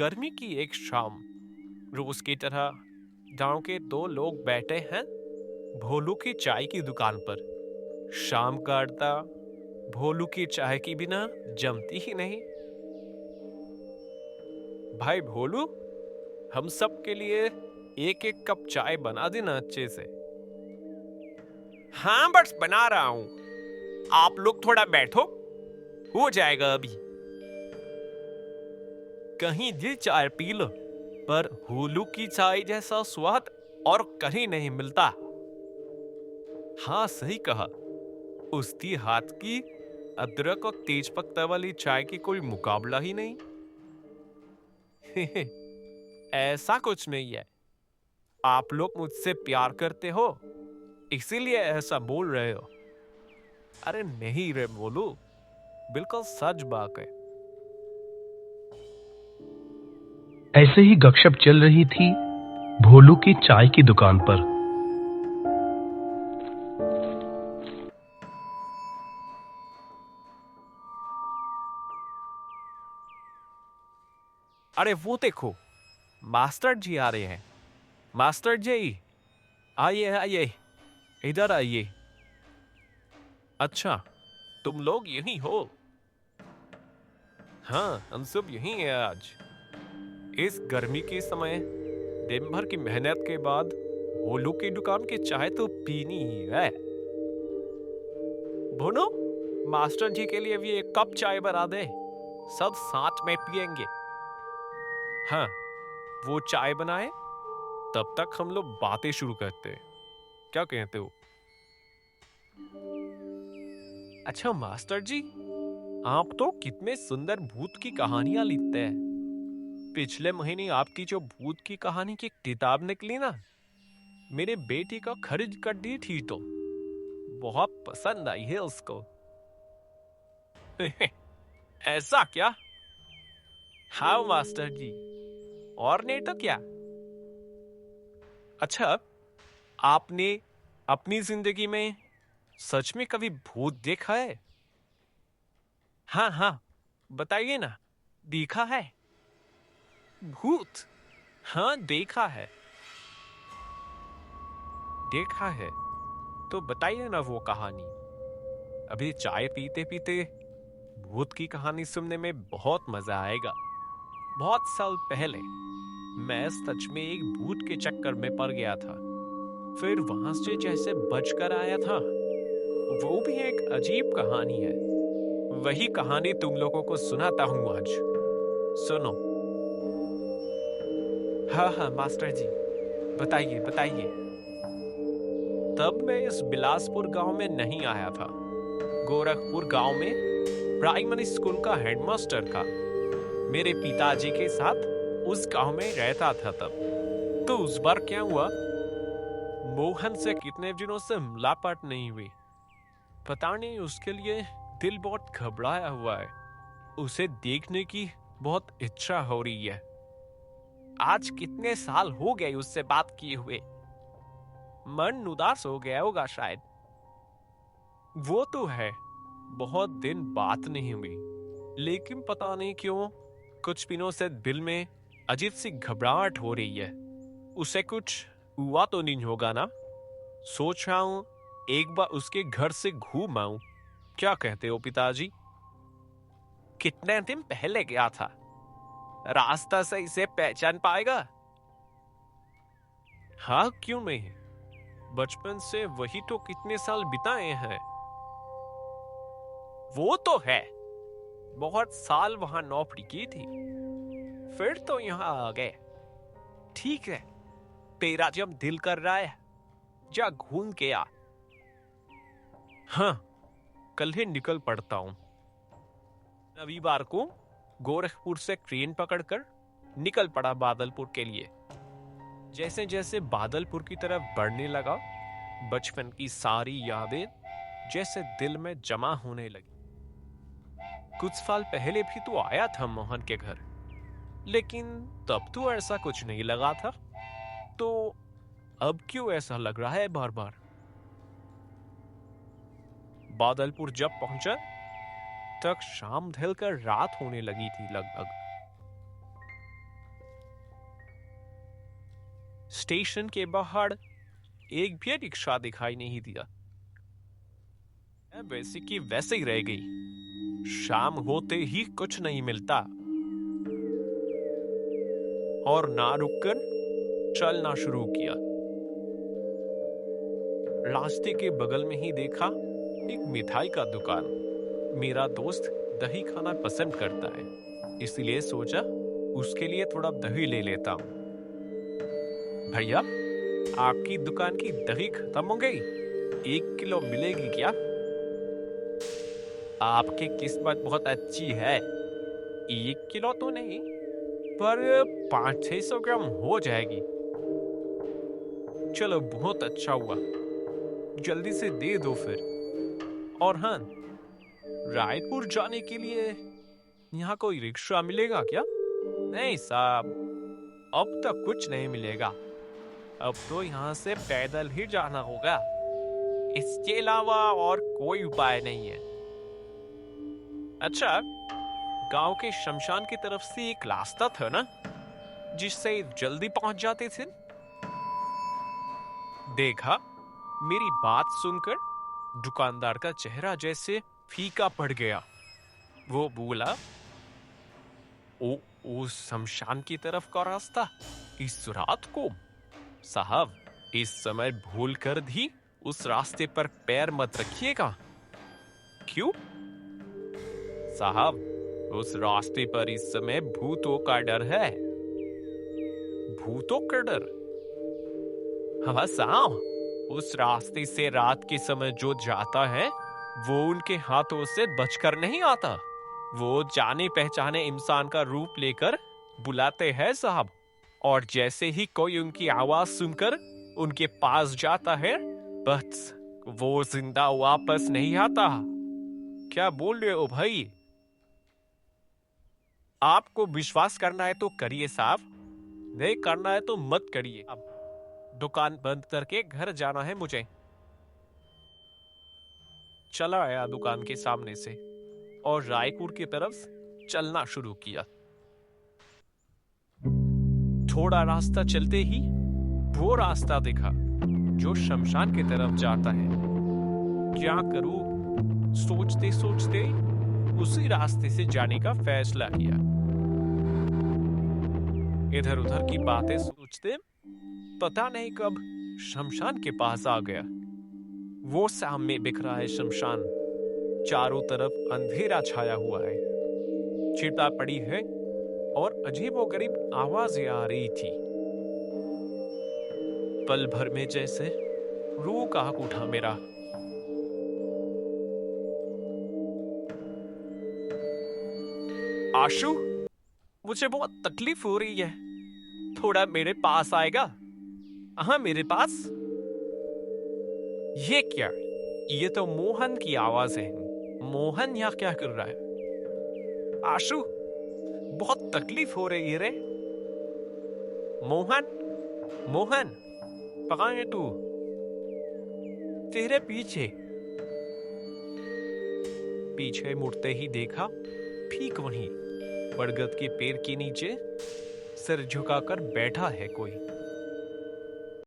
गर्मी की एक शाम, रोज की तरह गांव के दो लोग बैठे हैं भोलू की चाय की दुकान पर। शाम का अड्डा भोलू की चाय की बिना जमती ही नहीं। भाई भोलू, हम सब के लिए एक एक कप चाय बना देना अच्छे से। हाँ, बस बना रहा हूँ। आप लोग थोड़ा बैठो, हो जाएगा अभी। कहीं भी चाय पी लो, पर भोलू की चाय जैसा स्वाद और कहीं नहीं मिलता। हाँ, सही कहा। उसकी हाथ की अदरक और तेज पत्ता वाली चाय की कोई मुकाबला ही नहीं। ऐसा कुछ नहीं है। आप लोग मुझसे प्यार करते हो, इसीलिए ऐसा बोल रहे हो। अरे नहीं रे बोलू, बिल्कुल सच बात है। ऐसे ही गपशप चल रही थी भोलू की चाय की दुकान पर। अरे वो देखो, मास्टर जी आ रहे हैं। मास्टर जी, आइए आइए, इधर आइए। अच्छा, तुम लोग यही हो? हाँ, हम सब यही हैं आज। इस गर्मी के समय दिन भर की मेहनत के बाद भोलू की दुकान की चाय तो पीनी ही है। भोनू, मास्टर जी के लिए भी एक कप चाय बना दे, सब साथ में पिएंगे। हाँ, वो चाय बनाए, तब तक हम लोग बातें शुरू करते हैं। क्या कहते हो? अच्छा मास्टर जी, आप तो कितने सुंदर भूत की कहानियां लिखते हैं। पिछले महीने आपकी जो भूत की कहानी की किताब निकली ना, मेरे बेटी का खरीद कर दी थी तो बहुत पसंद आई है उसको। ऐसा क्या? हाँ मास्टर जी, और नहीं तो क्या। अच्छा, आपने अपनी जिंदगी में सच में कभी भूत देखा है? हाँ हाँ, बताइए ना, देखा है? भूत? हाँ, देखा है। देखा है तो बताइए ना वो कहानी। अभी चाय पीते पीते भूत की कहानी सुनने में बहुत मजा आएगा। बहुत साल पहले मैं सच में एक भूत के चक्कर में पड़ गया था। फिर वहां से जैसे बचकर आया था, वो भी एक अजीब कहानी है। वही कहानी तुम लोगों को सुनाता हूँ आज। सुनो। हाँ हाँ मास्टर जी, बताइए बताइए। तब मैं इस बिलासपुर गांव में नहीं आया था। गोरखपुर गांव में प्राइमरी स्कूल का हेडमास्टर था। मेरे पिताजी के साथ उस गांव में रहता था तब। तो उस बार क्या हुआ, मोहन से कितने दिनों से मुलाकात नहीं हुई। पता नहीं उसके लिए दिल बहुत घबराया हुआ है। उसे देखने की बहुत इच्छा हो रही है। आज कितने साल हो गए उससे बात किए हुए। मन उदास हो गया होगा शायद। वो तो है, बहुत दिन बात नहीं हुई, लेकिन पता नहीं क्यों कुछ दिनों से दिल में अजीब सी घबराहट हो रही है। उसे कुछ हुआ तो नहीं होगा ना? सोच रहा हूं एक बार उसके घर से घूम आऊं। क्या कहते हो पिताजी? कितने दिन पहले गया था, रास्ता से इसे पहचान पाएगा? हाँ, क्यों नहीं। बचपन से वही तो कितने साल बिताए हैं। वो तो है, बहुत साल वहां नौकरी की थी, फिर तो यहाँ आ गए। ठीक है, तेरा जब दिल कर रहा है, जा घूम के आ। हाँ, कल ही निकल पड़ता हूँ। रविवार को गोरखपुर से ट्रेन पकड़कर निकल पड़ा बादलपुर के लिए। जैसे जैसे बादलपुर की तरफ बढ़ने लगा, बचपन की सारी यादें जैसे दिल में जमा होने लगी। कुछ साल पहले भी तो आया था मोहन के घर, लेकिन तब तो ऐसा कुछ नहीं लगा था। तो अब क्यों ऐसा लग रहा है बार बार? बादलपुर जब पहुंचा, तक शाम ढलकर रात होने लगी थी लगभग। स्टेशन के बाहर एक भी रिक्शा दिखाई नहीं दिया। वैसे की वैसे ही रह गई। शाम होते ही कुछ नहीं मिलता और ना रुककर चलना शुरू किया। रास्ते के बगल में ही देखा एक मिठाई का दुकान। मेरा दोस्त दही खाना पसंद करता है, इसलिए सोचा उसके लिए थोड़ा दही ले लेता हूं। भैया, आपकी दुकान की दही खत्म हो गई, 1 किलो मिलेगी क्या? आपकी किस्मत बहुत अच्छी है, 1 किलो तो नहीं पर 500-600 ग्राम हो जाएगी। चलो, बहुत अच्छा हुआ, जल्दी से दे दो फिर। और हाँ, रायपुर जाने के लिए यहाँ कोई रिक्शा मिलेगा क्या? नहीं साहब, अब तक कुछ नहीं मिलेगा। अब तो यहाँ से पैदल ही जाना होगा, इसके अलावा और कोई उपाय नहीं है। अच्छा, गांव के शमशान की तरफ से एक रास्ता था ना, जिससे जल्दी पहुंच जाते थे? देखा, मेरी बात सुनकर दुकानदार का चेहरा जैसे फीका पड़ गया। वो बोला, ओ शमशान की तरफ का रास्ता इस रात को? साहब, इस समय भूल कर भी उस रास्ते पर पैर मत रखिएगा। क्यों? साहब, उस रास्ते पर इस समय भूतों का डर है। भूतों का डर? हाँ साहब, उस रास्ते से रात के समय जो जाता है वो उनके हाथों से बचकर नहीं आता। वो जाने पहचाने इंसान का रूप लेकर बुलाते हैं साहब, और जैसे ही कोई उनकी आवाज सुनकर उनके पास जाता है, बस वो जिंदा वापस नहीं आता। क्या बोल रहे हो भाई? आपको विश्वास करना है तो करिए साहब, नहीं करना है तो मत करिए। अब दुकान बंद करके घर जाना है मुझे। चला आया दुकान के सामने से और रायपुर की तरफ चलना शुरू किया। थोड़ा रास्ता चलते ही वो रास्ता दिखा जो शमशान की तरफ जाता है। क्या करूं, सोचते सोचते उसी रास्ते से जाने का फैसला किया। इधर उधर की बातें सोचते पता नहीं कब शमशान के पास आ गया। वो सामने बिखरा है शमशान, चारों तरफ अंधेरा छाया हुआ है, चिता पड़ी है और अजीबोगरीब आवाजें आ रही थी। पल भर में जैसे रूह कांप उठा मेरा। आशु, मुझे बहुत तकलीफ हो रही है, थोड़ा मेरे पास आएगा? हाँ, मेरे पास। ये क्या? ये तो मोहन की आवाज है। मोहन यहाँ क्या कर रहा है? आशु, बहुत तकलीफ हो रही है रे। मोहन, मोहन, कहाँ है तू? तेरे पीछे। पीछे मुड़ते ही देखा, ठीक वहीं बरगद के पेड़ के नीचे सिर झुकाकर बैठा है कोई।